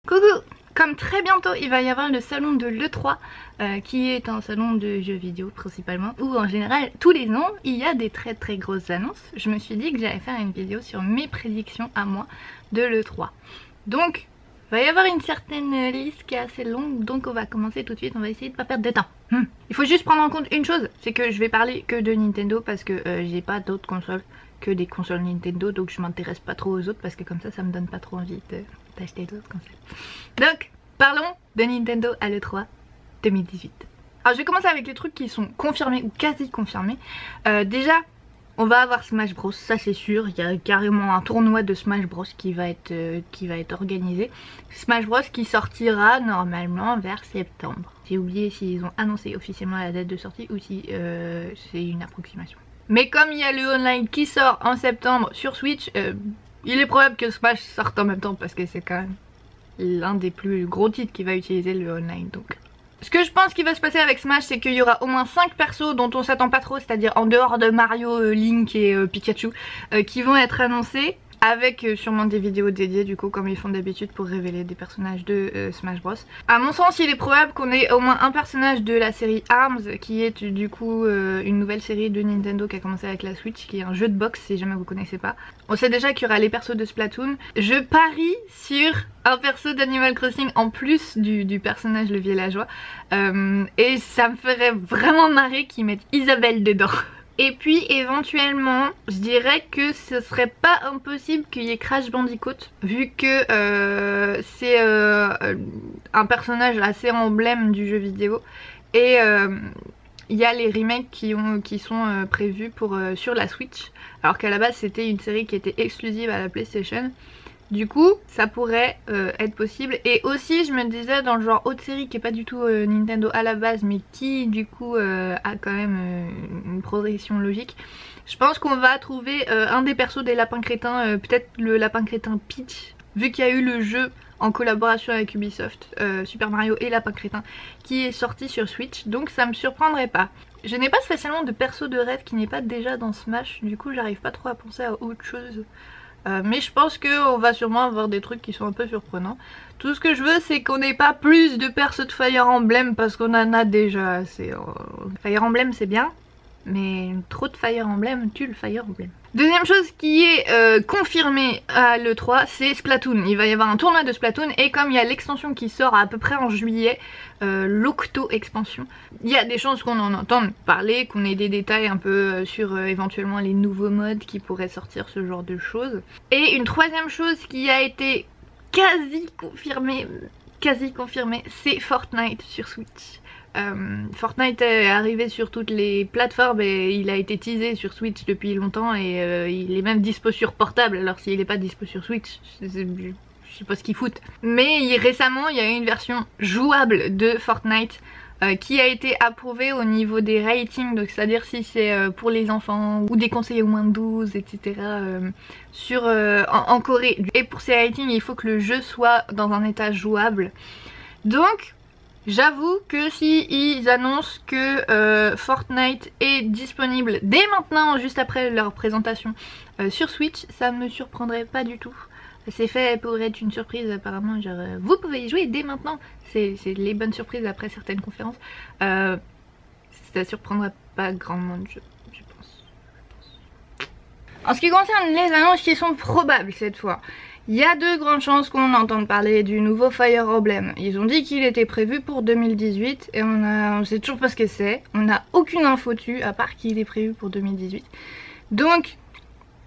Coucou! Comme très bientôt il va y avoir le salon de l'E3 qui est un salon de jeux vidéo principalement, où en général tous les ans il y a des très grosses annonces. Je me suis dit que j'allais faire une vidéo sur mes prédictions à moi de l'E3. Donc il va y avoir une certaine liste qui est assez longue, donc on va commencer tout de suite, on va essayer de pas perdre de temps. Il faut juste prendre en compte une chose, c'est que je vais parler que de Nintendo parce que j'ai pas d'autres consoles que des consoles Nintendo, donc je m'intéresse pas trop aux autres parce que comme ça me donne pas trop envie d'acheter d'autres consoles. Donc parlons de Nintendo à l'E3 2018. Alors je vais commencer avec les trucs qui sont confirmés ou quasi confirmés. Déjà on va avoir Smash Bros, ça c'est sûr, il y a carrément un tournoi de Smash Bros qui va être organisé. Smash Bros qui sortira normalement vers septembre. J'ai oublié s'ils ont annoncé officiellement la date de sortie ou si c'est une approximation. Mais comme il y a le online qui sort en septembre sur Switch, il est probable que Smash sorte en même temps parce que c'est quand même l'un des plus gros titres qui va utiliser le online. Donc ce que je pense qu'il va se passer avec Smash, c'est qu'il y aura au moins 5 persos dont on s'attend pas trop, c'est-à-dire en dehors de Mario, Link et Pikachu, qui vont être annoncés, avec sûrement des vidéos dédiées du coup comme ils font d'habitude pour révéler des personnages de Smash Bros. À mon sens il est probable qu'on ait au moins un personnage de la série ARMS qui est du coup une nouvelle série de Nintendo qui a commencé avec la Switch, qui est un jeu de boxe si jamais vous connaissez pas. On sait déjà qu'il y aura les persos de Splatoon. Je parie sur un perso d'Animal Crossing en plus du personnage le villageois, et ça me ferait vraiment marrer qu'ils mettent Isabelle dedans. Et puis éventuellement je dirais que ce serait pas impossible qu'il y ait Crash Bandicoot, vu que c'est un personnage assez emblème du jeu vidéo. Et il y a les remakes qui sont prévus sur la Switch, alors qu'à la base c'était une série qui était exclusive à la PlayStation. Du coup ça pourrait être possible. Et aussi je me disais dans le genre autre série qui est pas du tout Nintendo à la base, mais qui du coup a quand même une progression logique. Je pense qu'on va trouver un des persos des lapins crétins, peut-être le lapin crétin Peach, vu qu'il y a eu le jeu en collaboration avec Ubisoft, Super Mario et Lapin Crétin, qui est sorti sur Switch, donc ça me surprendrait pas. Je n'ai pas spécialement de perso de rêve qui n'est pas déjà dans Smash, du coup j'arrive pas trop à penser à autre chose. Mais je pense qu'on va sûrement avoir des trucs qui sont un peu surprenants. Tout ce que je veux c'est qu'on n'ait pas plus de persos de Fire Emblem parce qu'on en a déjà assez. Fire Emblem c'est bien, mais trop de Fire Emblem tue le Fire Emblem. Deuxième chose qui est confirmée à l'E3, c'est Splatoon. Il va y avoir un tournoi de Splatoon, et comme il y a l'extension qui sort à peu près en juillet, l'Octo expansion, il y a des chances qu'on en entende parler, qu'on ait des détails un peu sur éventuellement les nouveaux modes qui pourraient sortir, ce genre de choses. Et une troisième chose qui a été quasi confirmée, c'est Fortnite sur Switch. Fortnite est arrivé sur toutes les plateformes et il a été teasé sur Switch depuis longtemps, et il est même dispo sur portable. Alors s'il n'est pas dispo sur Switch, je sais pas ce qu'ils foutent. Mais récemment il y a eu une version jouable de Fortnite qui a été approuvée au niveau des ratings, donc c'est à dire si c'est pour les enfants ou déconseillé au moins de 12 etc. En Corée. Et pour ces ratings il faut que le jeu soit dans un état jouable. Donc j'avoue que si ils annoncent que Fortnite est disponible dès maintenant, juste après leur présentation sur Switch, ça me surprendrait pas du tout. C'est fait pour être une surprise apparemment, genre vous pouvez y jouer dès maintenant. C'est les bonnes surprises après certaines conférences. Ça surprendra pas grand monde, je pense. En ce qui concerne les annonces qui sont probables cette fois, il y a de grandes chances qu'on entende parler du nouveau Fire Emblem. Ils ont dit qu'il était prévu pour 2018 et on sait toujours pas ce que c'est. On n'a aucune info dessus à part qu'il est prévu pour 2018. Donc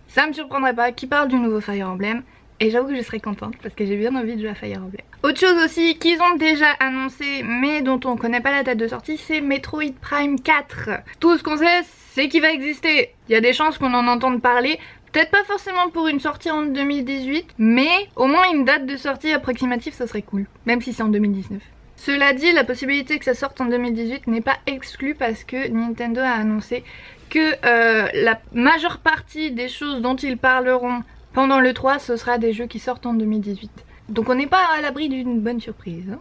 ça me surprendrait pas qu'ils parlent du nouveau Fire Emblem. Et j'avoue que je serais contente parce que j'ai bien envie de jouer à Fire Emblem. Autre chose aussi qu'ils ont déjà annoncé mais dont on connaît pas la date de sortie, c'est Metroid Prime 4. Tout ce qu'on sait c'est qu'il va exister. Il y a des chances qu'on en entende parler. Peut-être pas forcément pour une sortie en 2018, mais au moins une date de sortie approximative ça serait cool, même si c'est en 2019. Cela dit, la possibilité que ça sorte en 2018 n'est pas exclue parce que Nintendo a annoncé que la majeure partie des choses dont ils parleront pendant l'E3 ce sera des jeux qui sortent en 2018. Donc on n'est pas à l'abri d'une bonne surprise.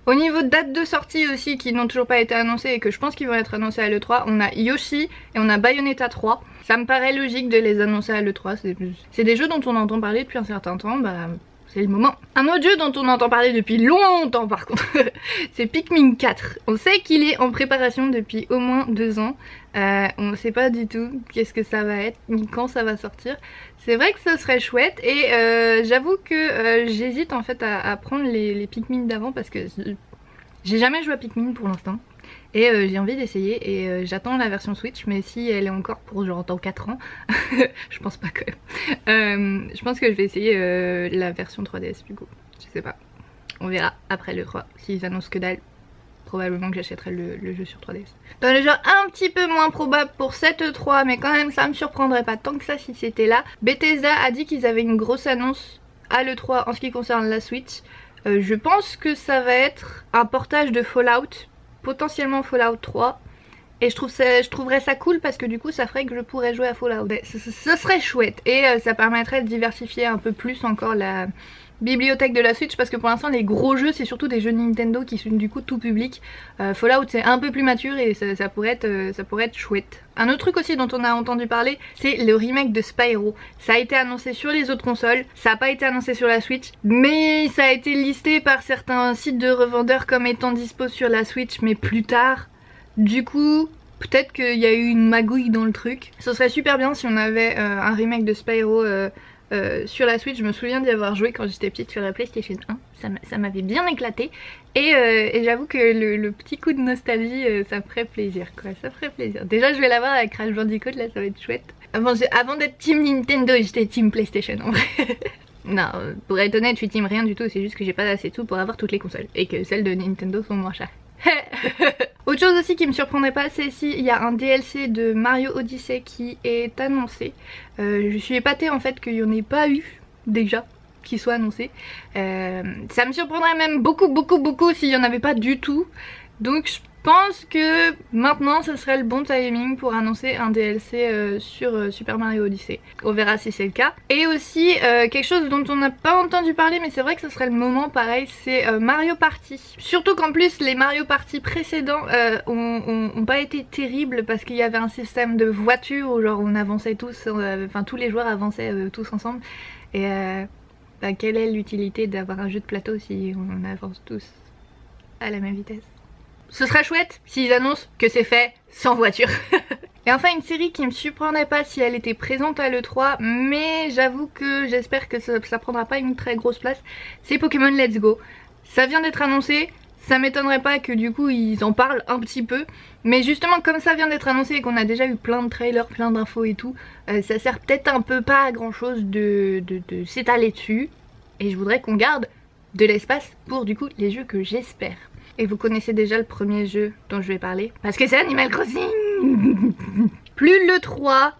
Au niveau de dates de sortie aussi qui n'ont toujours pas été annoncées et que je pense qu'ils vont être annoncés à l'E3, on a Yoshi et on a Bayonetta 3. Ça me paraît logique de les annoncer à l'E3, c'est des jeux dont on entend parler depuis un certain temps, bah c'est le moment. Un autre jeu dont on entend parler depuis longtemps par contre, c'est Pikmin 4. On sait qu'il est en préparation depuis au moins 2 ans. On ne sait pas du tout qu'est-ce que ça va être, ni quand ça va sortir. C'est vrai que ça serait chouette et j'avoue que j'hésite en fait à prendre les Pikmin d'avant parce que j'ai jamais joué à Pikmin pour l'instant. Et j'ai envie d'essayer et j'attends la version Switch, mais si elle est encore pour genre dans 4 ans, je pense pas quand même. Je pense que je vais essayer la version 3DS du coup, je sais pas. On verra après le 3, s'ils annoncent que dalle, probablement que j'achèterai le jeu sur 3DS. Dans le genre un petit peu moins probable pour cette E3, mais quand même ça me surprendrait pas tant que ça si c'était là. Bethesda a dit qu'ils avaient une grosse annonce à l'E3 en ce qui concerne la Switch. Je pense que ça va être un portage de Fallout, potentiellement Fallout 3, et je trouverais ça cool parce que du coup ça ferait que je pourrais jouer à Fallout. Ce serait chouette et ça permettrait de diversifier un peu plus encore la bibliothèque de la Switch, parce que pour l'instant les gros jeux c'est surtout des jeux Nintendo qui sont du coup tout public. Fallout c'est un peu plus mature et ça pourrait être chouette. Un autre truc aussi dont on a entendu parler, c'est le remake de Spyro. Ça a été annoncé sur les autres consoles, ça n'a pas été annoncé sur la Switch, mais ça a été listé par certains sites de revendeurs comme étant dispo sur la Switch, mais plus tard. Du coup, peut-être qu'il y a eu une magouille dans le truc. Ce serait super bien si on avait un remake de Spyro sur la Switch. Je me souviens d'y avoir joué quand j'étais petite sur la PlayStation 1, ça m'avait bien éclaté et j'avoue que le petit coup de nostalgie ça me ferait plaisir quoi, ça ferait plaisir. Déjà je vais l'avoir avec Crash Bandicoot, là ça va être chouette. Avant d'être team Nintendo j'étais team PlayStation en vrai. Non, pour être honnête je suis team rien du tout, c'est juste que j'ai pas assez de sous pour avoir toutes les consoles et que celles de Nintendo sont moins chères. Autre chose aussi qui me surprendrait pas, c'est s'il y a un DLC de Mario Odyssey qui est annoncé. Je suis épatée en fait qu'il n'y en ait pas eu déjà qui soit annoncé. Ça me surprendrait même beaucoup s'il n'y en avait pas du tout. Donc je pense que maintenant ce serait le bon timing pour annoncer un DLC sur Super Mario Odyssey. On verra si c'est le cas. Et aussi quelque chose dont on n'a pas entendu parler, mais c'est vrai que ce serait le moment pareil, c'est Mario Party. Surtout qu'en plus les Mario Party précédents ont pas été terribles parce qu'il y avait un système de voiture où genre on avançait tous, enfin tous les joueurs avançaient tous ensemble. Et quelle est l'utilité d'avoir un jeu de plateau si on avance tous à la même vitesse? Ce serait chouette s'ils annoncent que c'est fait sans voiture. Et enfin une série qui me surprendrait pas si elle était présente à l'E3, mais j'avoue que j'espère que ça prendra pas une très grosse place, c'est Pokémon Let's Go. Ça vient d'être annoncé, ça m'étonnerait pas que du coup ils en parlent un petit peu, mais justement comme ça vient d'être annoncé et qu'on a déjà eu plein de trailers, plein d'infos et tout, ça sert peut-être un peu pas à grand chose de s'étaler dessus, et je voudrais qu'on garde de l'espace pour du coup les jeux que j'espère. Et vous connaissez déjà le premier jeu dont je vais parler, parce que c'est Animal Crossing. Plus le 3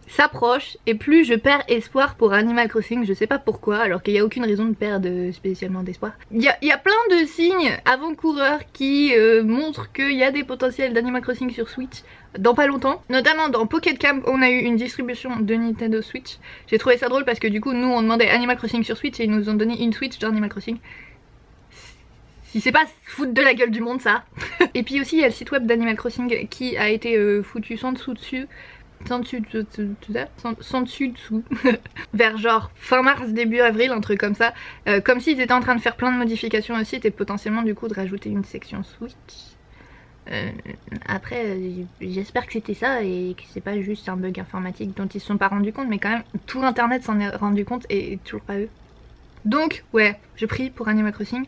s'approche et plus je perds espoir pour Animal Crossing, je sais pas pourquoi, alors qu'il n'y a aucune raison de perdre spécialement d'espoir. Il y a plein de signes avant-coureurs qui montrent qu'il y a des potentiels d'Animal Crossing sur Switch dans pas longtemps. Notamment dans Pocket Camp on a eu une distribution de Nintendo Switch. J'ai trouvé ça drôle parce que du coup nous on demandait Animal Crossing sur Switch et ils nous ont donné une Switch d'Animal Crossing. Si c'est pas foutre de la gueule du monde ça. Et puis aussi il y a le site web d'Animal Crossing qui a été foutu sans dessous vers genre fin mars début avril, un truc comme ça, comme s'ils étaient en train de faire plein de modifications au site et potentiellement du coup de rajouter une section Switch. Après j'espère que c'était ça et que c'est pas juste un bug informatique dont ils se sont pas rendus compte, mais quand même tout internet s'en est rendu compte et toujours pas eux. Donc ouais, je prie pour Animal Crossing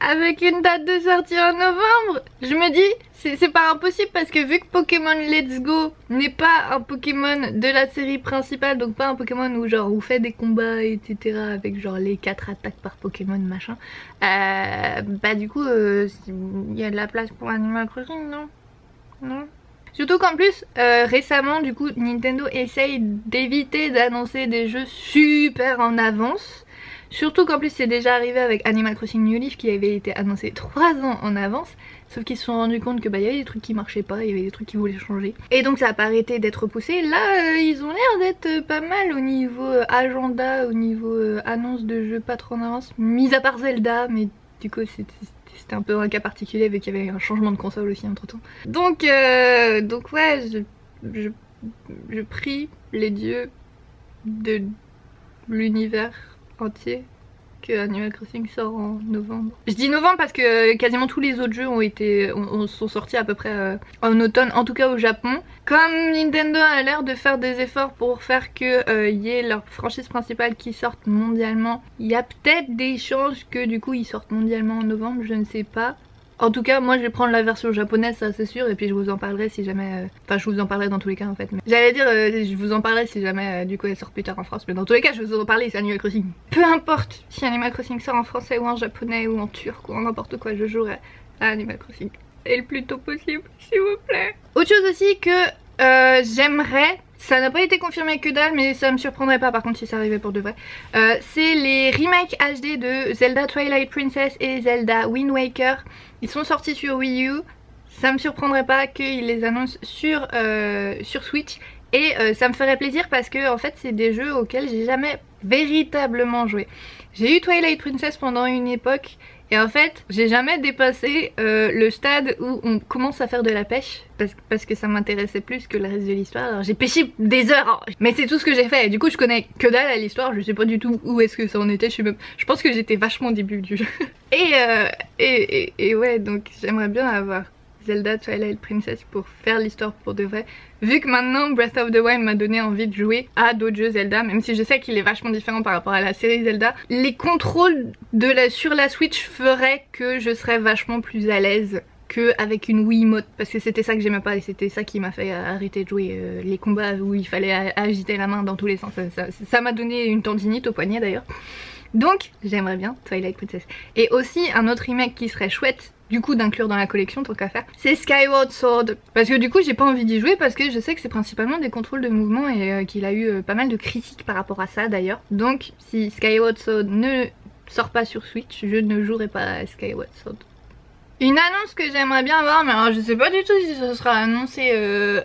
avec une date de sortie en novembre. Je me dis c'est pas impossible parce que vu que Pokémon Let's Go n'est pas un Pokémon de la série principale, donc pas un Pokémon où genre on fait des combats etc avec genre les 4 attaques par Pokémon machin, bah du coup il y a de la place pour Animal Crossing, non. Surtout qu'en plus récemment du coup Nintendo essaye d'éviter d'annoncer des jeux super en avance. Surtout qu'en plus c'est déjà arrivé avec Animal Crossing New Leaf qui avait été annoncé 3 ans en avance. Sauf qu'ils se sont rendus compte que bah il y avait des trucs qui marchaient pas, il y avait des trucs qui voulaient changer. Et donc ça a pas arrêté d'être repoussé. Là ils ont l'air d'être pas mal au niveau agenda, au niveau annonce de jeux pas trop en avance. Mis à part Zelda, mais du coup c'était un peu un cas particulier vu qu'il y avait un changement de console aussi entre temps. Donc ouais, je prie les dieux de l'univers entier que Animal Crossing sort en novembre. Je dis novembre parce que quasiment tous les autres jeux sont sortis à peu près en automne, en tout cas au Japon. Comme Nintendo a l'air de faire des efforts pour faire que y ait leur franchise principale qui sorte mondialement, il y a peut-être des chances que du coup ils sortent mondialement en novembre, je ne sais pas. En tout cas, moi je vais prendre la version japonaise, ça c'est sûr, et puis je vous en parlerai si jamais... Enfin, je vous en parlerai dans tous les cas en fait. Mais... J'allais dire, je vous en parlerai si jamais du coup elle sort plus tard en France, mais dans tous les cas, je vais vous en parler, c'est Animal Crossing. Peu importe si Animal Crossing sort en français ou en japonais ou en turc ou en n'importe quoi, je jouerai à Animal Crossing. Et le plus tôt possible, s'il vous plaît. Autre chose aussi que j'aimerais... Ça n'a pas été confirmé que dalle, mais ça me surprendrait pas par contre si ça arrivait pour de vrai. C'est les remakes HD de Zelda Twilight Princess et Zelda Wind Waker. Ils sont sortis sur Wii U. Ça me surprendrait pas qu'ils les annoncent sur Switch. Et ça me ferait plaisir parce que en fait c'est des jeux auxquels j'ai jamais véritablement joué. J'ai eu Twilight Princess pendant une époque. Et en fait, j'ai jamais dépassé le stade où on commence à faire de la pêche parce que ça m'intéressait plus que le reste de l'histoire. Alors j'ai pêché des heures, mais c'est tout ce que j'ai fait. Et du coup, je connais que dalle à l'histoire. Je sais pas du tout où est-ce que ça en était. Je pense que j'étais vachement au début du jeu. Et ouais, donc j'aimerais bien avoir Zelda Twilight Princess pour faire l'histoire pour de vrai. Vu que maintenant Breath of the Wild m'a donné envie de jouer à d'autres jeux Zelda, même si je sais qu'il est vachement différent par rapport à la série Zelda, les contrôles sur la Switch feraient que je serais vachement plus à l'aise qu'avec une Wiimote, parce que c'était ça que j'aimais pas et c'était ça qui m'a fait arrêter de jouer les combats où il fallait agiter la main dans tous les sens. Ça m'a donné une tendinite au poignet d'ailleurs. Donc j'aimerais bien Twilight Princess. Et aussi un autre remake qui serait chouette du coup d'inclure dans la collection tant qu'à faire, c'est Skyward Sword. Parce que du coup j'ai pas envie d'y jouer parce que je sais que c'est principalement des contrôles de mouvement et qu'il a eu pas mal de critiques par rapport à ça d'ailleurs. Donc si Skyward Sword ne sort pas sur Switch, je ne jouerai pas à Skyward Sword. Une annonce que j'aimerais bien avoir, mais alors je sais pas du tout si ça sera annoncé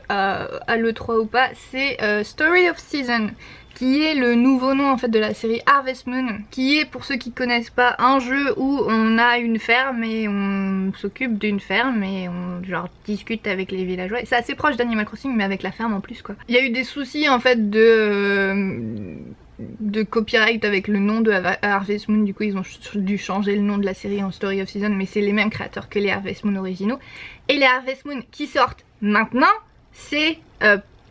à l'E3 ou pas, c'est Story of Season, qui est le nouveau nom en fait de la série Harvest Moon, qui est, pour ceux qui connaissent pas, un jeu où on a une ferme et on s'occupe d'une ferme et on genre discute avec les villageois. C'est assez proche d'Animal Crossing mais avec la ferme en plus quoi. Il y a eu des soucis en fait de copyright avec le nom de Harvest Moon, du coup ils ont dû changer le nom de la série en Story of Season, mais c'est les mêmes créateurs que les Harvest Moon originaux. Et les Harvest Moon qui sortent maintenant, c'est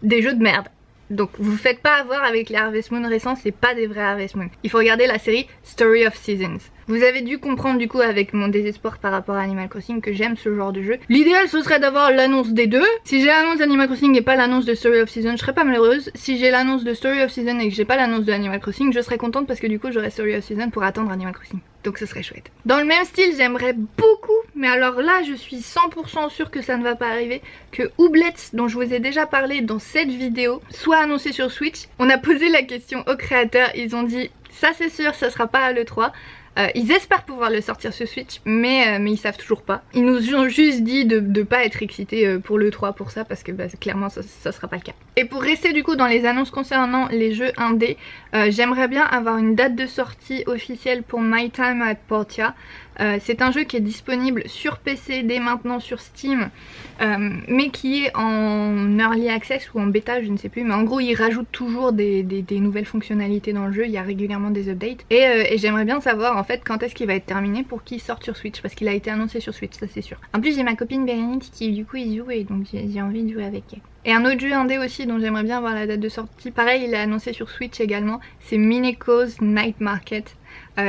des jeux de merde. Donc vous faites pas avoir avec les Harvest Moon récents, c'est pas des vrais Harvest Moon. Il faut regarder la série Story of Seasons. Vous avez dû comprendre du coup avec mon désespoir par rapport à Animal Crossing que j'aime ce genre de jeu. L'idéal ce serait d'avoir l'annonce des deux. Si j'ai l'annonce d'Animal Crossing et pas l'annonce de Story of Seasons, je serais pas malheureuse. Si j'ai l'annonce de Story of Seasons et que j'ai pas l'annonce de Animal Crossing, je serais contente parce que du coup j'aurais Story of Seasons pour attendre Animal Crossing. Donc ce serait chouette. Dans le même style, j'aimerais beaucoup, mais alors là je suis 100% sûre que ça ne va pas arriver, que Ooblets, dont je vous ai déjà parlé dans cette vidéo, soit annoncé sur Switch. On a posé la question aux créateurs, ils ont dit ça c'est sûr, ça sera pas à l'E3. Ils espèrent pouvoir le sortir sur Switch, mais ils savent toujours pas. Ils nous ont juste dit de pas être excités pour l'E3 pour ça, parce que bah, clairement ça sera pas le cas. Et pour rester du coup dans les annonces concernant les jeux indés, j'aimerais bien avoir une date de sortie officielle pour My Time at Portia. C'est un jeu qui est disponible sur PC dès maintenant sur Steam, mais qui est en early access ou en bêta, je ne sais plus, mais en gros il rajoute toujours des nouvelles fonctionnalités dans le jeu, il y a régulièrement des updates, et j'aimerais bien savoir en fait quand est-ce qu'il va être terminé pour qu'il sorte sur Switch, parce qu'il a été annoncé sur Switch, ça c'est sûr. En plus j'ai ma copine Bérénice qui du coup y joue et donc j'ai envie de jouer avec elle. Et un autre jeu indé aussi dont j'aimerais bien avoir la date de sortie, pareil il est annoncé sur Switch également, c'est Mineko's Night Market.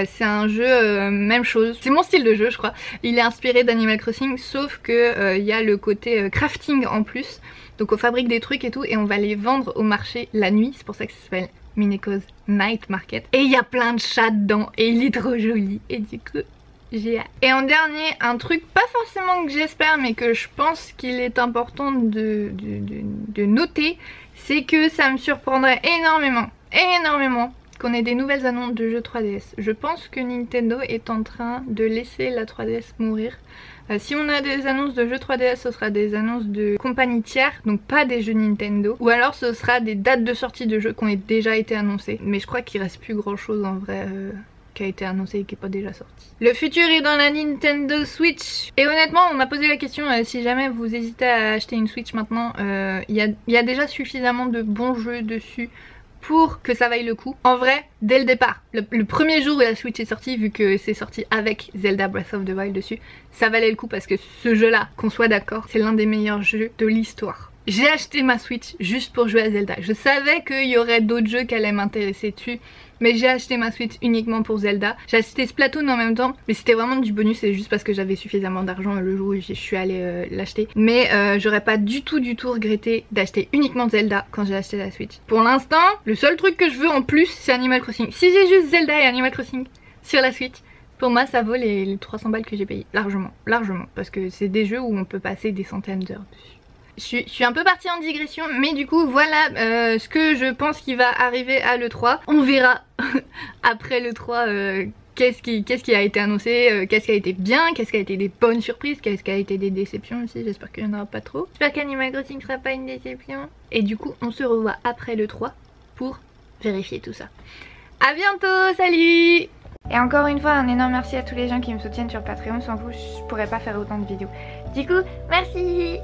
C'est un jeu, même chose, c'est mon style de jeu je crois. Il est inspiré d'Animal Crossing sauf que y a le côté crafting en plus. Donc on fabrique des trucs et tout et on va les vendre au marché la nuit, c'est pour ça que ça s'appelle Mineko's Night Market. Et il y a plein de chats dedans et il est trop joli et du coup j'ai hâte. Et en dernier, un truc pas forcément que j'espère mais que je pense qu'il est important de noter, c'est que ça me surprendrait énormément qu'on ait des nouvelles annonces de jeux 3DS. Je pense que Nintendo est en train de laisser la 3DS mourir. Si on a des annonces de jeux 3DS, ce sera des annonces de compagnies tiers, donc pas des jeux Nintendo. Ou alors ce sera des dates de sortie de jeux qui ont déjà été annoncées. Mais je crois qu'il reste plus grand chose en vrai qui a été annoncé et qui n'est pas déjà sorti. Le futur est dans la Nintendo Switch. Et honnêtement on m'a posé la question si jamais vous hésitez à acheter une Switch maintenant, il y a déjà suffisamment de bons jeux dessus pour que ça vaille le coup. En vrai, dès le départ, le premier jour où la Switch est sortie, vu que c'est sorti avec Zelda Breath of the Wild dessus, ça valait le coup parce que ce jeu là, qu'on soit d'accord, c'est l'un des meilleurs jeux de l'histoire. J'ai acheté ma Switch juste pour jouer à Zelda. Je savais qu'il y aurait d'autres jeux qui allaient m'intéresser dessus, mais j'ai acheté ma Switch uniquement pour Zelda. J'ai acheté Splatoon en même temps, mais c'était vraiment du bonus, c'est juste parce que j'avais suffisamment d'argent le jour où je suis allée l'acheter. Mais j'aurais pas du tout regretté d'acheter uniquement Zelda quand j'ai acheté la Switch. Pour l'instant, le seul truc que je veux en plus, c'est Animal Crossing. Si j'ai juste Zelda et Animal Crossing sur la Switch, pour moi ça vaut les 300 balles que j'ai payé. Largement, parce que c'est des jeux où on peut passer des centaines d'heures dessus. Je suis un peu partie en digression, mais du coup voilà ce que je pense qui va arriver à l'E3. On verra après l'E3 qu'est-ce qui a été annoncé, qu'est-ce qui a été bien, qu'est-ce qui a été des bonnes surprises, qu'est-ce qui a été des déceptions aussi. J'espère qu'il n'y en aura pas trop. J'espère qu'Animal Crossing sera pas une déception. Et du coup on se revoit après l'E3 pour vérifier tout ça. A bientôt, salut! Et encore une fois, un énorme merci à tous les gens qui me soutiennent sur Patreon. Sans vous, je pourrais pas faire autant de vidéos. Du coup, merci!